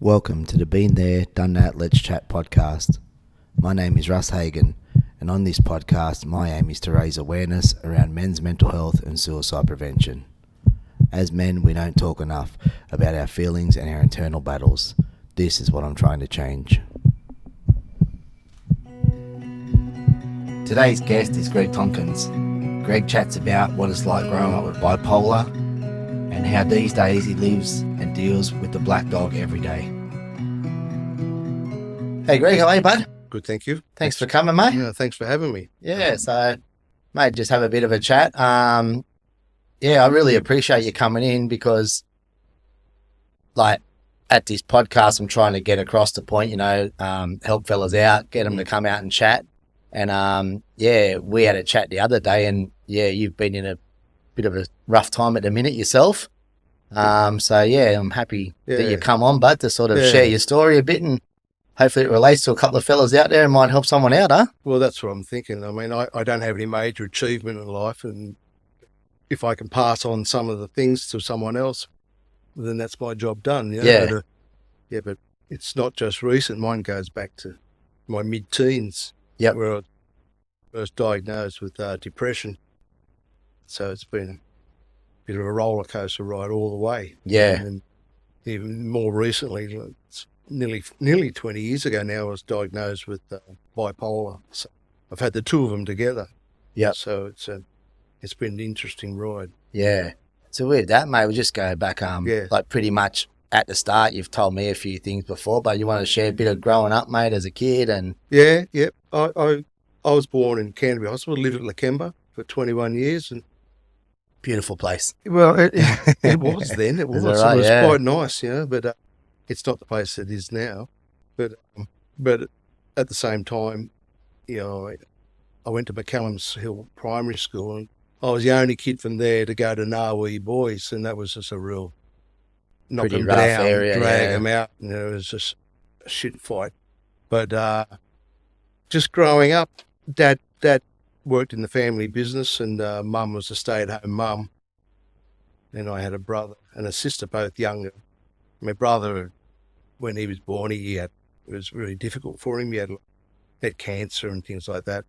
Welcome to the Been There, Done That, Let's Chat podcast. My name is Russ Hagan, and on this podcast, my aim is to raise awareness around men's mental health and suicide prevention. As men, we don't talk enough about our feelings and our internal battles. This is what I'm trying to change. Today's guest is Greig Tomkins. Greig chats about what it's like growing up with bipolar and how these days he lives and deals with the black dog every day. Hey Greig, how are you, bud? Good, thank you. Thanks for coming, mate. Yeah, thanks for having me. Yeah, so, mate, just have a bit of a chat. I really appreciate you coming in because, like, at this podcast, I'm trying to get across the point, help fellas out, get them to come out and chat. And, we had a chat the other day and, you've been in a bit of a rough time at the minute yourself. I'm happy that you come on, bud, to sort of share your story a bit, and hopefully it relates to a couple of fellas out there and might help someone out, huh? Well, that's what I'm thinking. I mean, I don't have any major achievement in life, and if I can pass on some of the things to someone else, then that's my job done. But it's not just recent. Mine goes back to my mid-teens, where I was diagnosed with depression. So it's been a bit of a roller coaster ride all the way. Yeah. And even more recently, it's nearly 20 years ago now, I was diagnosed with bipolar. So I've had the two of them together. Yeah. So it's been an interesting ride. Yeah. So with that, mate, we'll just go back, like pretty much at the start. You've told me a few things before, but you want to share a bit of growing up, mate, as a kid? And Yeah. I was born in Canterbury Hospital, lived at Lakemba for 21 years, and beautiful place. well, it was then. It was. Right? It was Yeah. quite nice, but it's not the place it is now. But at the same time, I went to McCallum's Hill Primary School, and I was the only kid from there to go to Narwee Boys, and that was just a real knock Pretty them rough down, area, drag them out. It was just a shit fight. But just growing up, Dad worked in the family business, and Mum was a stay-at-home mum. And I had a brother and a sister, both younger. My brother, when he was born, it was really difficult for him. He had cancer and things like that.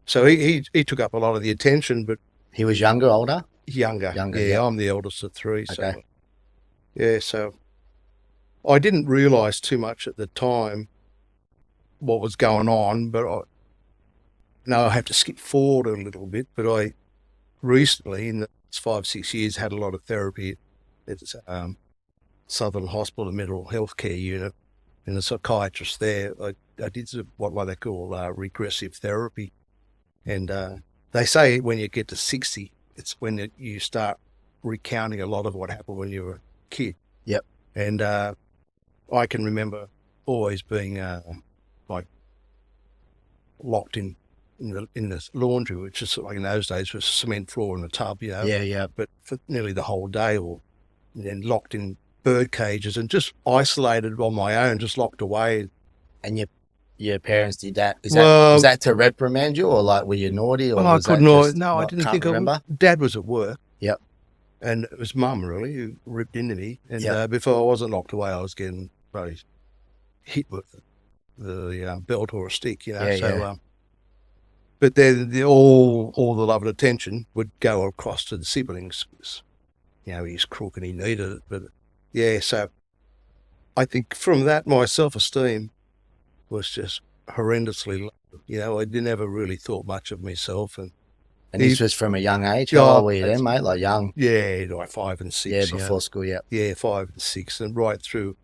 So he took up a lot of the attention, but He was younger, older? younger. Yeah. I'm the eldest of three. Okay. So I didn't realise too much at the time what was going on, but I have to skip forward a little bit, but I recently, in the last 5-6 years, had a lot of therapy at Southern Hospital Mental Health Care Unit, and the psychiatrist there, I did what they call regressive therapy. And they say when you get to 60, it's when you start recounting a lot of what happened when you were a kid. Yep. And I can remember always being like locked in the laundry, which is like in those days was cement floor in a tub, Yeah. but for nearly the whole day, and then locked in bird cages and just isolated on my own, just locked away. And your parents did that? Well, was that to reprimand you, or like were you naughty? Or Well, I was that couldn't. just No, I not- didn't can't think remember. of it. Dad was at work. Yep. And it was Mum really who ripped into me. And Yep. before I wasn't locked away, I was getting probably hit with the belt or a stick, Yeah, So, yeah. but then all the love and attention would go across to the siblings. He's crook and he needed it. But so I think from that, my self-esteem was just horrendously low. I never really thought much of myself. And this was from a young age? Yeah, How old were you then, mate? Like young? like 5 and 6. Yeah, before school, yeah. Yeah, 5 and 6, and right through.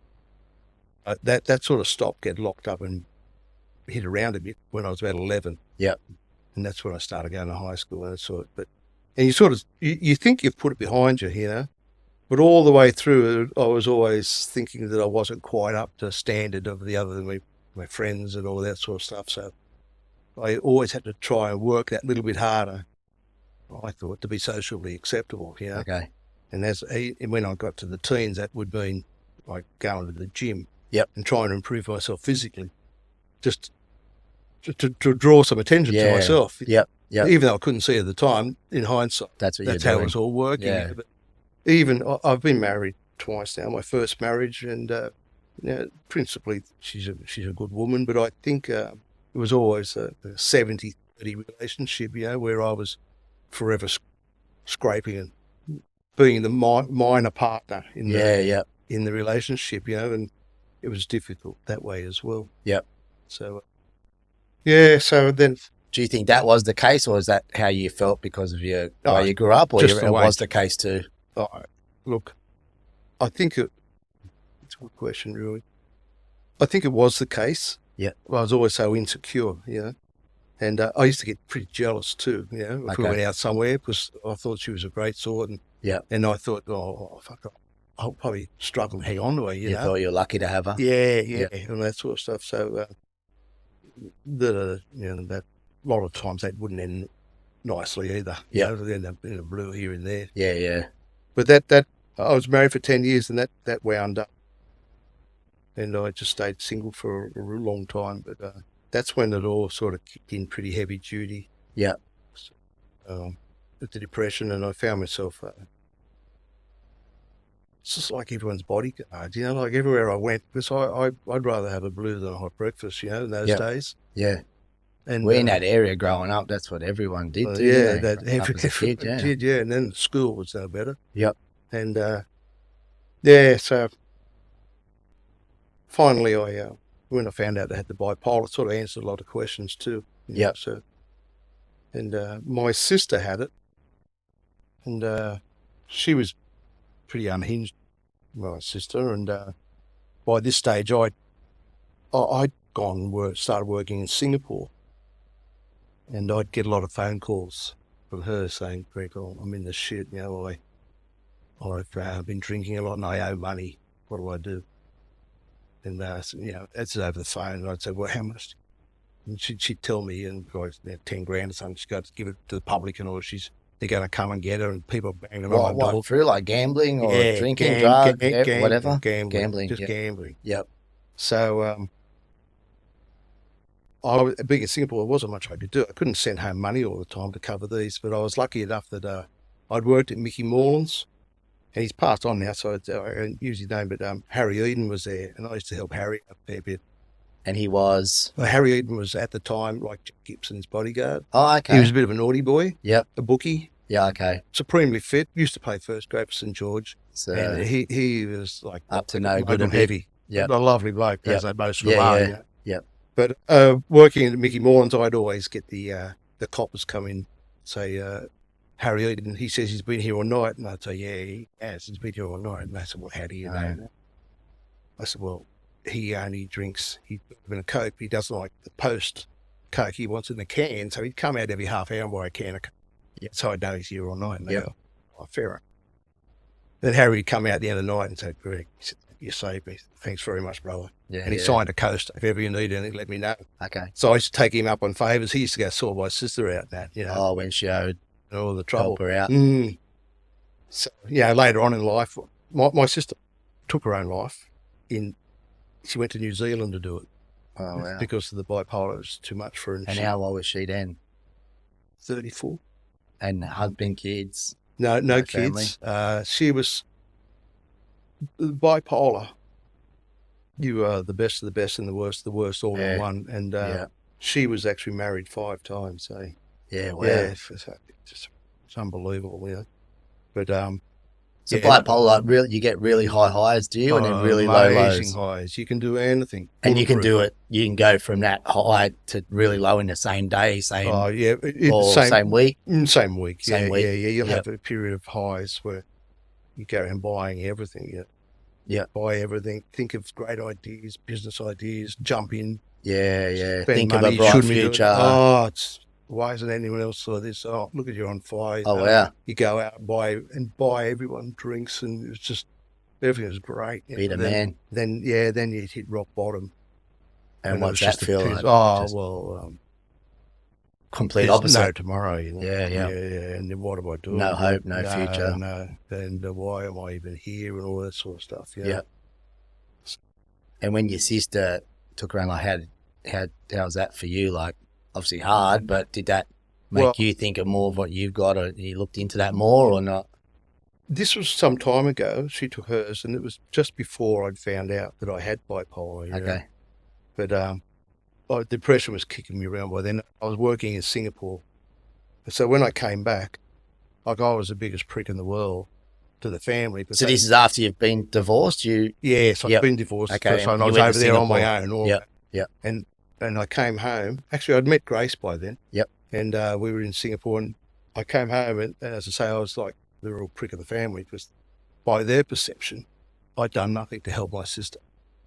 That sort of stopped, get locked up and hit around a bit when I was about 11. Yep. And that's when I started going to high school and that sort. And you think you've put it behind you, but all the way through, I was always thinking that I wasn't quite up to standard of the other than my friends and all that sort of stuff. So I always had to try and work that little bit harder, I thought, to be socially acceptable, Okay. And when I got to the teens, that would mean like going to the gym. Yep. And trying to improve myself physically, just to draw some attention to myself. Yep. Even though I couldn't see at the time, in hindsight, That's how it was all working. Yeah. But even I've been married twice now. My first marriage, and principally she's a good woman, but I think it was always a 70-30 relationship, where I was forever scraping and being the minor partner in the relationship, and it was difficult that way as well. Yep. So, so then... Do you think that was the case, or is that how you felt because of the way you grew up, or just it was the case too? Look, I think it's a good question, really. I think it was the case. Yeah. I was always so insecure, and I used to get pretty jealous too, if we went out somewhere, because I thought she was a great sort, and I thought, fuck, I'll probably struggle to hang on to her, You thought you were lucky to have her? Yeah, and that sort of stuff. So, that a lot of times that wouldn't end nicely either. Yeah. It would end up in a blue here and there. Yeah. But that I was married for 10 years, and that wound up. And I just stayed single for a real long time. But that's when it all sort of kicked in pretty heavy duty. Yeah. With the depression, and I found myself... it's just like everyone's bodyguard, like everywhere I went, because I'd rather have a blue than a hot breakfast, in those days. Yeah. And we're in that area growing up. That's what everyone did. Everyone did. And then school was no better. Yep. And so finally, when I found out they had the bipolar, it sort of answered a lot of questions too. Yeah. So, and my sister had it, and she was pretty unhinged, my sister. And by this stage, I'd started working in Singapore. And I'd get a lot of phone calls from her saying, Greg, I'm in the shit, I've been drinking a lot and I owe money. What do I do? And, it's over the phone. And I'd say, well, how much? And she'd tell me, and 10 grand or something, she's got to give it to the public, and all. They're going to come and get her, and people are banging on the door. Through like gambling or drinking, drugs, whatever? Gambling. Just gambling. Yep. So, being in Singapore, there wasn't much I could do. I couldn't send home money all the time to cover these, but I was lucky enough that I'd worked at Mickey Moreland's, and he's passed on now, so I don't use his name, but Harry Eden was there, and I used to help Harry up there a bit. And he was? Well, Harry Eden was at the time like Jack Gibson's bodyguard. Oh, okay. He was a bit of a naughty boy. Yep. A bookie. Yeah, okay. Supremely fit. Used to play first grade for St. George. So and he was like up to no good and heavy. Yeah. A lovely bloke, as they most of them are. Yep. But working at Mickey Moreland's, I'd always get the coppers come in, say, Harry Eden, he says he's been here all night. And I'd say, yeah, he has. He's been here all night. And they said, well, how do you know that? I said, well, he only drinks, he's in a Coke. He doesn't like the post Coke. He wants it in a can. So he'd come out every half hour and buy a can of Coke. Yeah. So I'd know he's here all night. And go, oh, fair enough. Then Harry would come out at the end of the night and say, Greg, he said, you saved me. Thanks very much, brother. Yeah, and he signed a coaster. If ever you need anything, let me know. Okay. So I used to take him up on favours. He used to go sort my sister out that, Oh, when she owed all the trouble. Help her out. So, later on in life, my sister took her own life. She went to New Zealand to do it. Oh, wow. Because of the bipolar. It was too much for her. And how old was she then? 34. And husband, kids? No kids. She was bipolar. You are the best of the best and the worst of the worst all in one. And she was actually married 5 times. Yeah, wow. Yeah, it's unbelievable, But so bipolar, really, you get really high highs, do you? And then really low lows. Highs. You can do anything. And you can do it. You can go from that high to really low in the same day, same or same week. Same week. Same week. Yeah. You'll have a period of highs where you go around buying everything. Yeah. Buy everything. Think of great ideas, business ideas. Jump in. Yeah. Think of a bright future. Why isn't anyone else saw this? Oh, look at you on fire. Oh, wow. You go out and buy everyone drinks, and it's just, everything was great. Be the man. Then you hit rock bottom. And what's that feel like? Complete opposite. No tomorrow. Yeah. And then what do I do? No hope, no future. No. And why am I even here and all that sort of stuff. Yeah. And when your sister took around, like, how was that for you? Like, obviously hard, but did that make you think of more of what you've got, or you looked into that more or not? this was some time ago. She took hers, and it was just before I'd found out that I had bipolar. Okay. But depression was kicking me around by then. I was working in Singapore. So when I came back, like I was the biggest prick in the world to the family. So this is after you've been divorced? Yes, I've been divorced. Okay. So I was over there on my own. Yep. And I came home. Actually, I'd met Grace by then. Yep. And we were in Singapore, and I came home, and as I say, I was like the real prick of the family because by their perception, I'd done nothing to help my sister.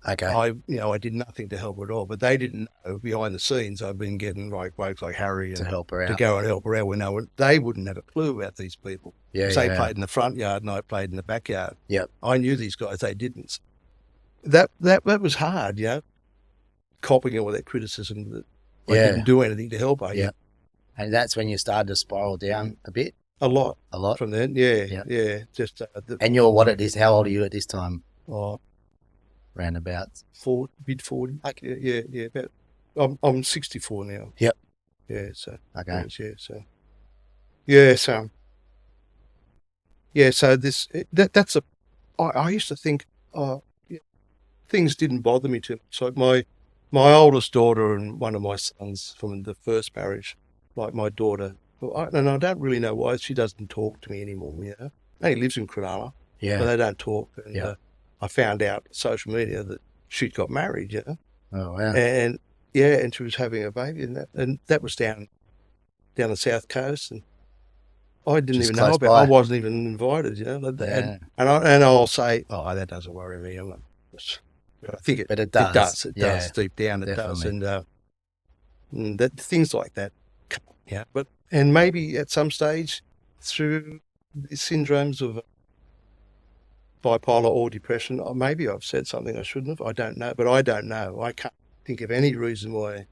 Okay. I did nothing to help her at all, but they didn't know behind the scenes I've been getting like blokes like Harry to help her out, to go and help her out when they wouldn't have a clue about these people. Yeah, they played in the front yard and I played in the backyard. Yep. I knew these guys, they didn't. That was hard, copping all that criticism that I didn't do anything to help her. Yeah. And that's when you started to spiral down a bit. A lot from then. Yeah. Just and you're what it is? How old are you at this time? Oh. Roundabouts. Mid 40. Okay. Yeah. About, I'm 64 now. Yep. Yeah. So. Okay. So this that's a. I used to think, things didn't bother me too much. Like my oldest daughter and one of my sons from the first marriage, like my daughter, and I don't really know why she doesn't talk to me anymore. He lives in Cronulla. Yeah. But they don't talk. And, I found out on social media that she'd got married, Oh, wow. And she was having a baby, and that was down the South Coast, and I didn't even know about it. I wasn't even invited, And I'll say, that doesn't worry me. I think it does. It does deep down. Definitely. It does, and that things like that. Yeah, and maybe at some stage through the syndromes of bipolar or depression, or maybe I've said something I shouldn't have. I don't know, but I don't know. I can't think of any reason why.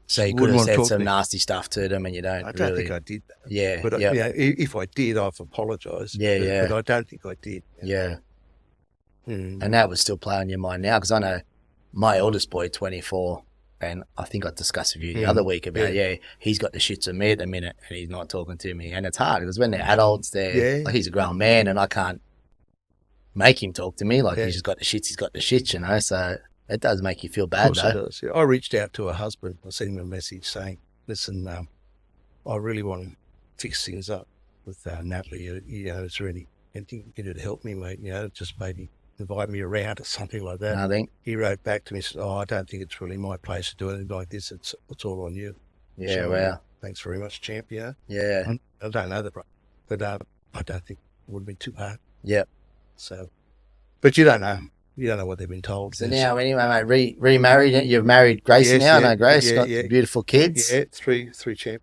So you could have said some nasty stuff to them, and you don't. I don't think I did that. Yeah, but if I did, I've apologised. Yeah. But I don't think I did. Yeah. And that would still play on your mind now, because I know my eldest boy, 24, and I think I discussed with you the other week about he's got the shits on me at the minute, and he's not talking to me, and it's hard because when they're adults, like, he's a grown man, and I can't make him talk to me. Like, he's just got the shits, so it does make you feel bad, though. It does. I reached out to a husband. I sent him a message saying, listen, I really want to fix things up with Natalie. Is there anything you can do to help me, mate? Just maybe invite me around or something like that. Nothing. He wrote back to me and said, I don't think it's really my place to do anything like this. It's all on you. Yeah, so, wow. Thanks very much, champ. Yeah. I don't know the brother, but I don't think it would have been too hard. Yep. So, but you don't know. You don't know what they've been told. So now, anyway, mate, remarried. You've married Grace now. I know Grace got beautiful kids. Yeah, three champ.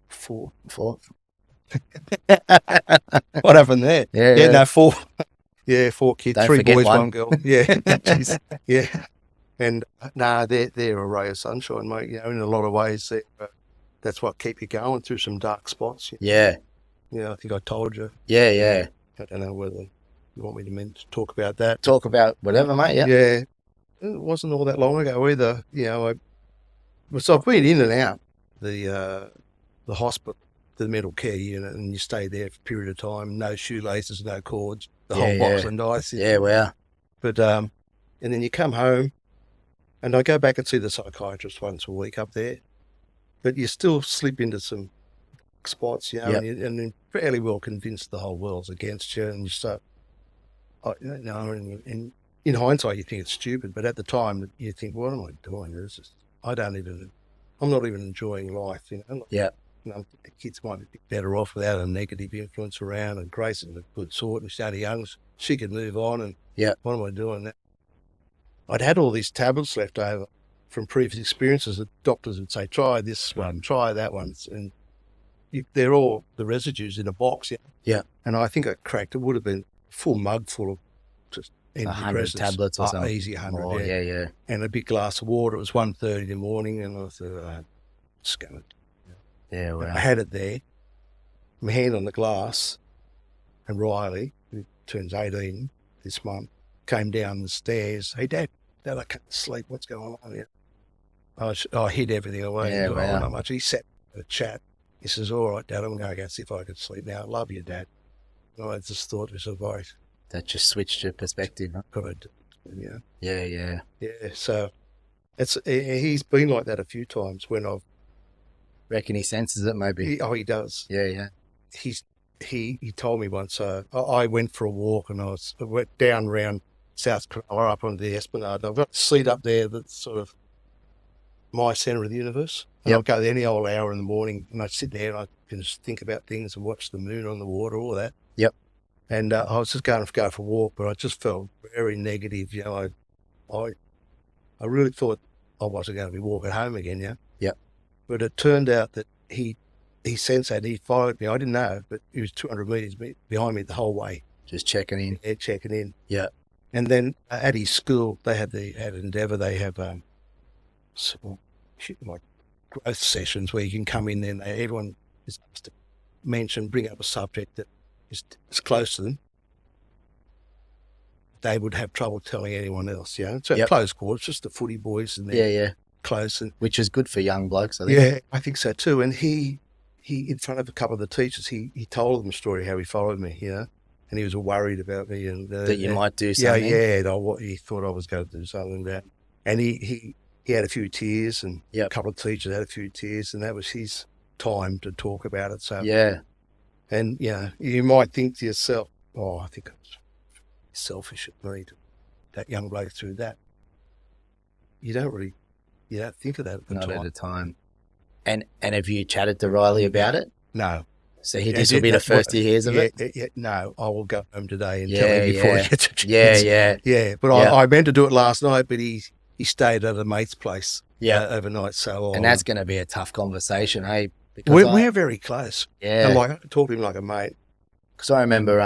Four. What happened there? No, four. Yeah, 4 kids, Don't 3 boys, one. 1 girl. Yeah, yeah. And they're a ray of sunshine, mate. In a lot of ways, that's what keep you going through some dark spots. Yeah. Yeah, I think I told you. Yeah. I don't know whether you want me to talk about that. Talk about whatever, mate. Yeah. Yeah. It wasn't all that long ago either. So I've been in and out the hospital, the mental care unit, and you stay there for a period of time. No shoelaces, no cords, the whole box of knives. Yeah, wow. But and then you come home, and I go back and see the psychiatrist once a week up there. But you still slip into some spots, and you're fairly well convinced the whole world's against you, and you start. And in hindsight, you think it's stupid, but at the time, you think, "What am I doing? I'm not even enjoying life." The kids might be better off without a negative influence around. And Grace is a good sort, and she's only young; she can move on. And what am I doing? I'd had all these tablets left over from previous experiences. The doctors would say, "Try this one, try that one," and they're all the residues in a box. Yeah. And I think I cracked. It would have been a full mug full of just 100 tablets or something. Easy 100. Oh, yeah. And a big glass of water. It was 1:30 in the morning, and I thought, just go. Yeah, wow. I had it there, my hand on the glass, and Riley, who turns 18 this month, came down the stairs. Hey, Dad, I can't sleep. What's going on here? I hid everything away. Yeah, wow. Not much. He sat in a chat. He says, all right, Dad, I'm going to go see if I can sleep now. I love you, Dad. I just thought to myself, I That just switched your perspective. Huh? got to do it, you know. Yeah. Yeah, so he's been like that a few times when I've. Reckon he senses it, maybe. He does. Yeah. He told me once. I went for a walk and I went down around South Cronulla up on the Esplanade. I've got a seat up there that's sort of my centre of the universe. And Yep. I'll go there any old hour in the morning and I sit there and I can just think about things and watch the moon on the water, all that. Yep. And I was just going to go for a walk, but I just felt very negative. You know, I really thought I wasn't going to be walking home again. Yeah. Yep. But it turned out that he sensed that. He followed me. I didn't know, but he was 200 metres behind me the whole way. Just checking in. Yeah, checking in. Yeah. And then at his school, they had at Endeavour, they have like growth sessions where you can come in and everyone is supposed to bring up a subject that is close to them. They would have trouble telling anyone else, you know. So Yep. close quarters, just the footy boys and they're Yeah. close. And Which is good for young blokes, I think. yeah, I think so too. And he in front of a couple of the teachers, he told them a story how he followed me, you know, and he was worried about me and That you might do something. Yeah, he thought I was going to do something about. And he had a few tears, and Yep. a couple of teachers had a few tears, and that was his time to talk about it. So Yeah. and you might think to yourself, oh, I think it's selfish of me to that young bloke through that. You don't think of that at the Not time. at a time. And have you chatted to Riley about it? No. So this will be the first he hears of it? Yeah, no, I will go home today and tell him before he gets a chance. Yeah. Yeah, but I meant to do it last night, but he stayed at a mate's place overnight. So And that's going to be a tough conversation, eh? Because we're very close. Yeah. And I can talk to him like a mate. Because I remember,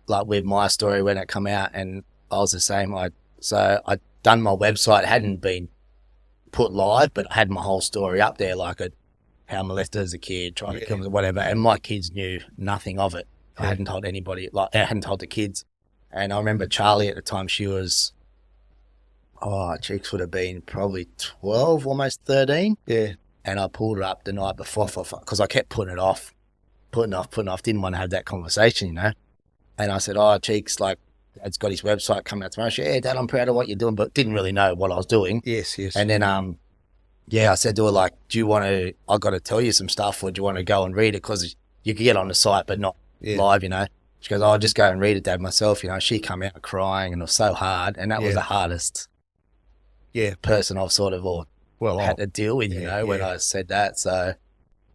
like with my story when it come out, and I was the same. I'd done my website, it hadn't been put live, but I had my whole story up there, like how I molested as a kid, trying to kill me, whatever. And my kids knew nothing of it. I hadn't told anybody, I hadn't told the kids. And I remember Charlie at the time, she was, Cheeks would have been probably 12, almost 13. Yeah. And I pulled her up the night before because I kept putting it off, didn't want to have that conversation, you know. And I said, Cheeks, like, Dad's got his website coming out tomorrow. She said, yeah, Dad, I'm proud of what you're doing, but didn't really know what I was doing. Yes. And then, I said to her, like, I got to tell you some stuff, or do you want to go and read it? Because you can get on the site, but not live, you know. She goes, I'll just go and read it, Dad, myself. You know, she come out crying, and it was so hard. And that was the hardest person I've sort of had to deal with, you know, when I said that. So,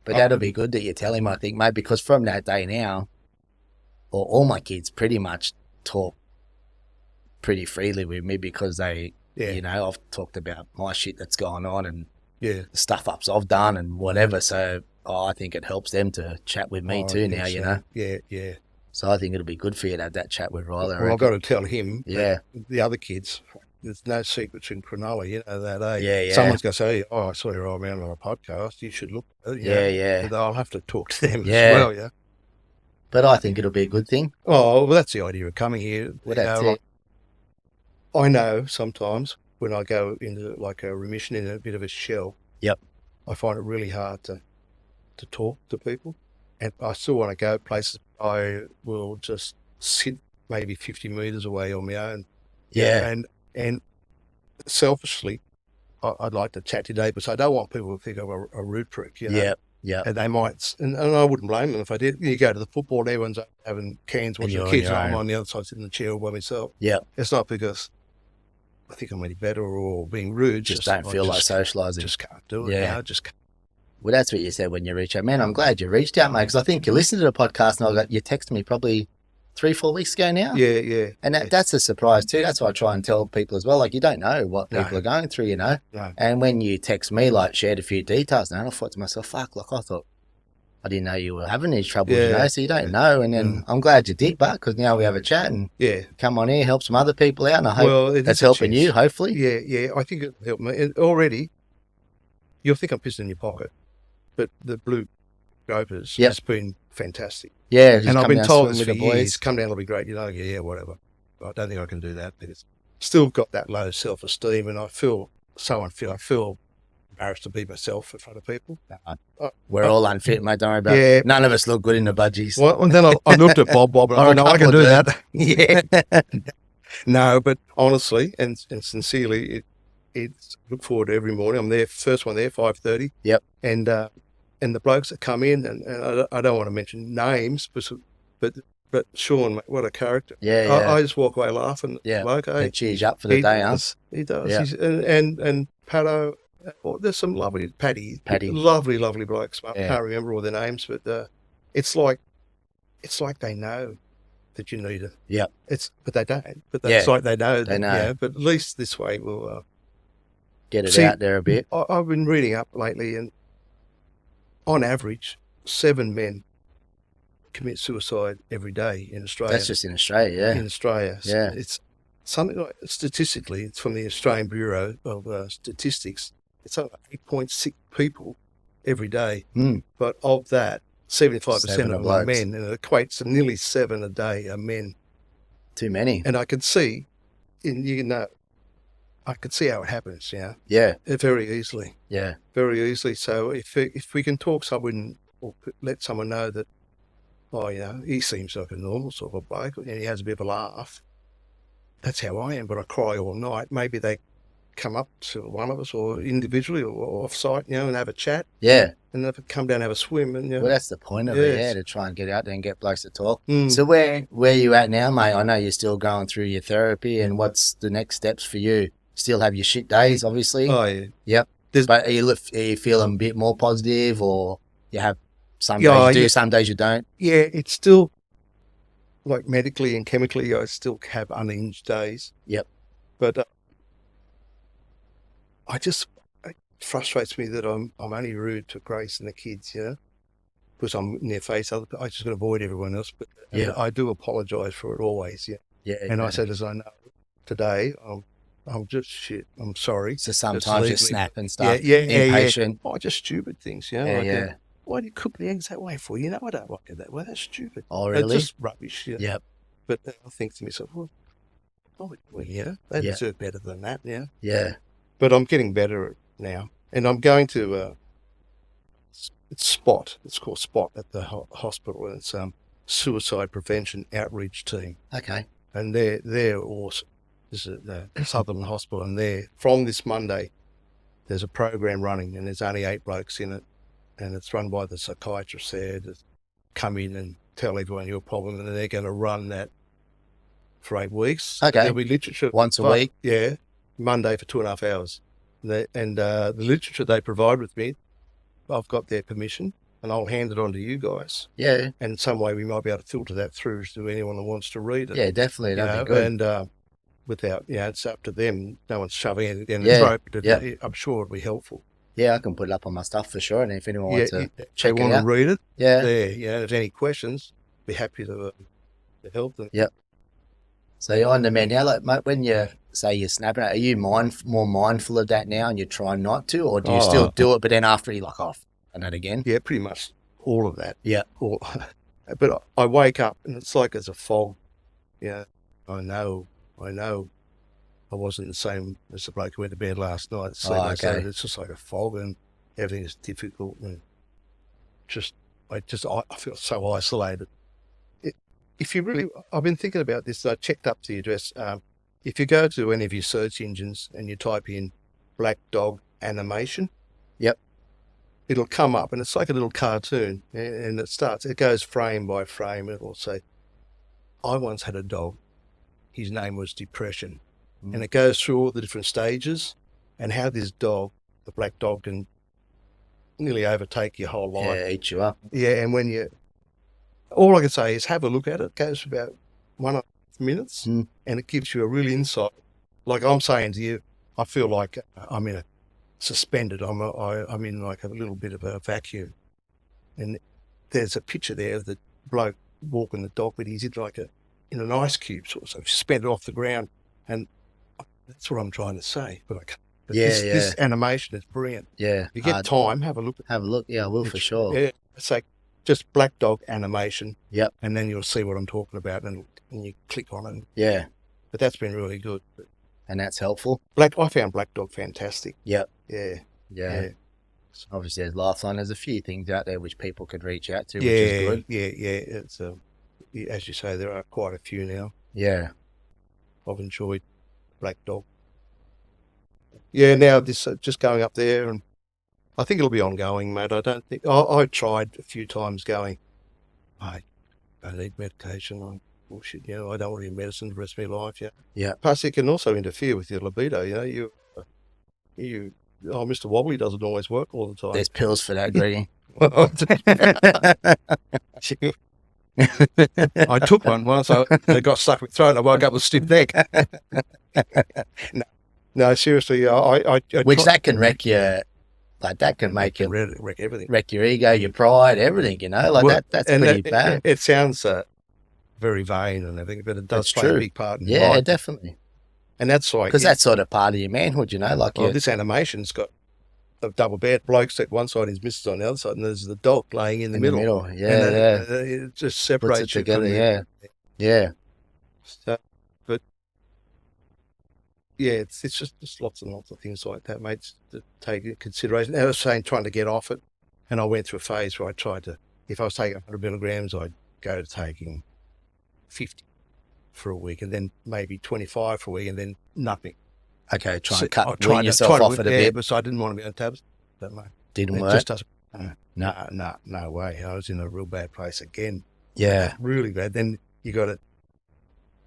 but that'll be good that you tell him, I think, mate, because from that day now, all my kids pretty much talk pretty freely with me because they, you know, I've talked about my shit that's going on and the stuff ups I've done and whatever. So I think it helps them to chat with me too now, you know. Yeah. So I think it'll be good for you to have that chat with Riley. Well, I've got to tell him. Yeah. The other kids, there's no secrets in Cronulla, you know that, eh? Yeah. Someone's going to say, I saw your old man on a podcast. You should look at it. Yeah. But I'll have to talk to them as well, yeah. But I think it'll be a good thing. Oh, well, that's the idea of coming here. Well, that's it. I know sometimes when I go into like a remission in a bit of a shell, I find it really hard to talk to people. And I still want to go places. I will just sit maybe 50 metres away on my own. Yeah. And selfishly, I'd like to chat to neighbours. I don't want people to think I'm a rude prick, you know. Yeah. And they might, and I wouldn't blame them if I did. You go to the football, everyone's having cans watching the kids, and I'm on the other side sitting in the chair all by myself. Yeah. It's not because I think I'm any better or being rude. Just don't feel like socialising. Just can't do it. Yeah. No, just can't. Well, that's what you said when you reached out. Man, I'm glad you reached out, mate, because I think you listened to the podcast and you texted me probably 3-4 weeks ago now. Yeah. And that's a surprise too. That's why I try and tell people as well. Like, you don't know what people are going through, you know. No. And when you text me, like, shared a few details, and I thought to myself, fuck, like, I thought, I didn't know you were having these troubles, you know, so you don't know. And then I'm glad you did, but because now we have a chat and come on here, help some other people out, and I hope that's helping you, hopefully. Yeah, I think it'll help me. And already, you'll think I'm pissing in your pocket, but the blue Gopers has been fantastic. Yeah, and I've been told this for the years, boys. come down, it'll be great. You know, whatever. I don't think I can do that, but it's still got that low self-esteem, and I feel so unfit. I feel embarrassed to be myself in front of people. We're all unfit, mate. Don't worry about it. Yeah. None of us look good in the budgies. Well, and then I looked at Bob, and I Or a thought, no, I couple can do do. that. Yeah. No, but honestly and sincerely, it's look forward to every morning. I'm there, first one there, 5:30. Yep. And the blokes that come in, and I don't want to mention names, but Sean, mate, what a character. Yeah. I just walk away laughing. Yeah. Like, hey, It cheers you up for the day, huh? He does. Yeah. And Pato, there's some lovely Paddy, lovely blokes. I can't remember all their names, but it's like they know that you need it. Yeah. But they don't. But it's like they know. They know. Yeah, but at least this way we'll get it out there a bit. I've been reading up lately, and on average, 7 men commit suicide every day in Australia. That's just in Australia, yeah. In Australia. Yeah. It's something like, statistically, it's from the Australian Bureau of Statistics, it's only 8.6 people every day. But of that, 75% of them are men, and it equates to nearly 7 a day are men. Too many. And I could see, I could see how it happens, Yeah. very easily. Yeah. Very easily. So if we can talk someone or let someone know that, he seems like a normal sort of a bloke and he has a bit of a laugh. That's how I am, but I cry all night. Maybe they come up to one of us or individually or off-site, and have a chat. Yeah. And then come down and have a swim. And well, that's the point of it, to try and get out there and get blokes to talk. Mm. So where you at now, mate? I know you're still going through your therapy, and what's the next steps for you? Still have your shit days, obviously. Oh, yeah. Yep. But are you feeling a bit more positive, or you have some days you do, some days you don't? Yeah, it's still, like medically and chemically, I still have unhinged days. Yep. But it frustrates me that I'm only rude to Grace and the kids, because I'm in their face. I just got to avoid everyone else. But I do apologise for it always, Yeah. And I said, as I know today, I'm just shit. I'm sorry. So sometimes you snap and stuff. Yeah. Impatient. Oh, just stupid things, Yeah. Why do you cook the eggs that way for? I don't like it that way. That's stupid. Oh, really? It's just rubbish. Yep. But I think to myself, they deserve better than that. Yeah. Yeah. But I'm getting better now, and I'm going to it's Spot. It's called Spot at the hospital, and it's suicide prevention outreach team. Okay. And they're awesome. This is the Southern Hospital, and from this Monday, there's a program running, and there's only 8 blokes in it, and it's run by the psychiatrist there to come in and tell everyone your problem, and they're going to run that for 8 weeks. Okay. There'll be literature once a week. Yeah, Monday for 2.5 hours. The literature they provide with me, I've got their permission, and I'll hand it on to you guys. Yeah. And in some way, we might be able to filter that through to anyone that wants to read it. Yeah, definitely. That'd be good. And without, it's up to them. No one's shoving it in the throat. But I'm sure it'll be helpful. Yeah, I can put it up on my stuff for sure. And if anyone wants to check it out, to read it, yeah, there. If there's any questions, be happy to help them. Yep. So you're on the mend now. Like, mate, when you say you're snapping, are you more mindful of that now, and you try not to, or do you still do it? But then after you're like, and that again. Yeah, pretty much all of that. Yeah. But I wake up and it's like there's a fog. Yeah, I know. I wasn't the same as the bloke who went to bed last night. So okay. It's just like a fog, and everything is difficult, and I feel so isolated. I've been thinking about this. I checked up the address. If you go to any of your search engines and you type in black dog animation, yep, it'll come up, and it's like a little cartoon, and it goes frame by frame. It'll say, I once had a dog. His name was Depression. And it goes through all the different stages and how this dog, the black dog, can nearly overtake your whole life. Yeah, eat you up. Yeah, and all I can say is have a look at it. It goes for about 1 minutes, and it gives you a real insight. Like I'm saying to you, I feel like I'm in suspended. I'm in like a little bit of a vacuum. And there's a picture there of the bloke walking the dog, but he's in an ice cube, sort of suspended off the ground. And that's what I'm trying to say, but I can't. But this animation is brilliant. Yeah. If you get time, have a look. Have a look. Yeah, I will for sure. Yeah. It's like just black dog animation. Yep. And then you'll see what I'm talking about, and you click on it. Yeah. But that's been really good. And that's helpful. I found black dog fantastic. Yep. Yeah. Yeah. Obviously, there's Lifeline. There's a few things out there which people could reach out to, Yeah, which is good. yeah. It's as you say, there are quite a few now. Yeah. I've enjoyed Black Dog. Yeah, now this just going up there, and I think it'll be ongoing, mate. I don't think I tried a few times going, I need medication. I'm bullshit. You know, I don't want any medicine the rest of my life. Yeah. Yeah. Plus, it can also interfere with your libido. You know, oh, Mr. Wobbly doesn't always work all the time. There's pills for that, Greggy. I took one once. I got stuck with throat. I woke up with a stiff neck. No, seriously, Which that can wreck your, like that can make you wreck everything, wreck your ego, your pride, everything. You know, like well, that's pretty bad. It sounds very vain and everything, but it does play a big part in your Yeah, life. definitely. And that's like Because that's sort of part of your manhood, you know. Like, this animation's got a double bed. Bloke's at one side, his missus on the other side, and there's the dog laying in the middle. Yeah, it just separates puts it together. Yeah. So, but yeah, it's just lots and lots of things like that, mate, to take into consideration. I was saying trying to get off it, and I went through a phase where I tried to, if I was taking 100 milligrams, I'd go to taking 50 for a week, and then maybe 25 for a week, and then nothing. Okay, try and wean yourself off it a bit. But so I didn't want to be on tablets. That way. Didn't work? Just doesn't. No. No way. I was in a real bad place again. Yeah. Really bad. Then you got to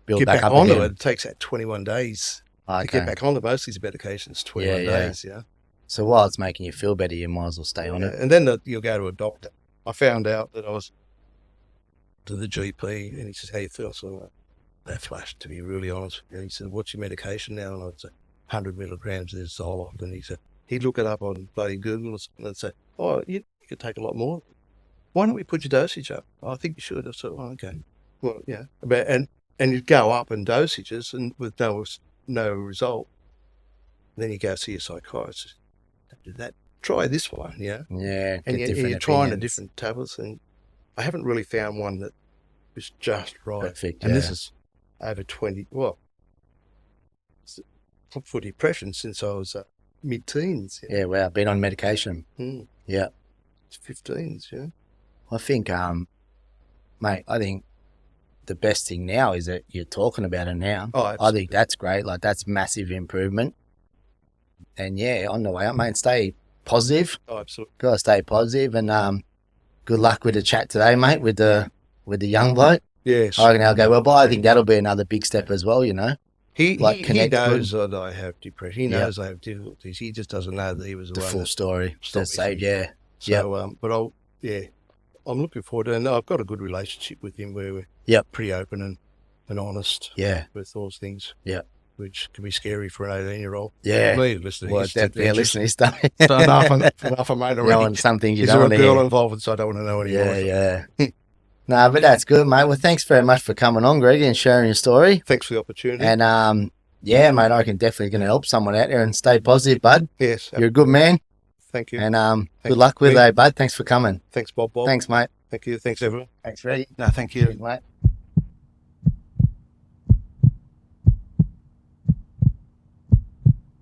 build back up onto again. it. It takes that 21 days to get back onto most of these medications. 21 days, yeah. So while it's making you feel better, you might as well stay on it. And then you'll go to a doctor. I found out that I was to the GP, and he says, "How you feel?" So that flashed, to be really honest. And he said, "What's your medication now?" And I'd say, 100 milligrams is Zoloft. And he said, he'd look it up on bloody Google or something and say, "Oh, you could take a lot more. Why don't we put your dosage up?" "I think you should." I said, "Oh, okay." Well, yeah. And you'd go up in dosages and with no result. Then you go see your psychiatrist. "Don't do that. Try this one," yeah. Yeah. And you're trying the different tablets, and I haven't really found one that was just right. Perfect. And this is over 20, for depression since I was mid-teens. Yeah, well, I've been on medication. Yeah. It's 15s, yeah. I think, mate, I think the best thing now is that you're talking about it now. Oh, absolutely. I think that's great. Like, that's massive improvement. And yeah, on the way up, mate, stay positive. Oh, absolutely. Gotta stay positive, and good luck with the chat today, mate, with the young bloke. Yes. I reckon I'll go well, but I think that'll be another big step as well, you know. He knows that I have depression. He knows I have difficulties. He just doesn't know that he was the full story. That's saved, yeah. So, but I'm looking forward to it. And I've got a good relationship with him where we're pretty open and honest with those things. Yeah. Which can be scary for an 18-year-old. Yeah. Me listening. Well, listening stuff. Enough, mate, already. Knowing something you Is don't there a want to girl hear. involved, so I don't want to know anymore. Yeah. No, but that's good, mate. Well, thanks very much for coming on, Greg, and sharing your story. Thanks for the opportunity. And, yeah, mate, I can definitely going to help someone out there and stay positive, bud. Yes. You're a good man. Thank you. And good luck with it, bud. Thanks for coming. Thanks, Bob. Thanks, mate. Thank you. Thanks, everyone. Thanks, Reggie. No, thank you. Mate.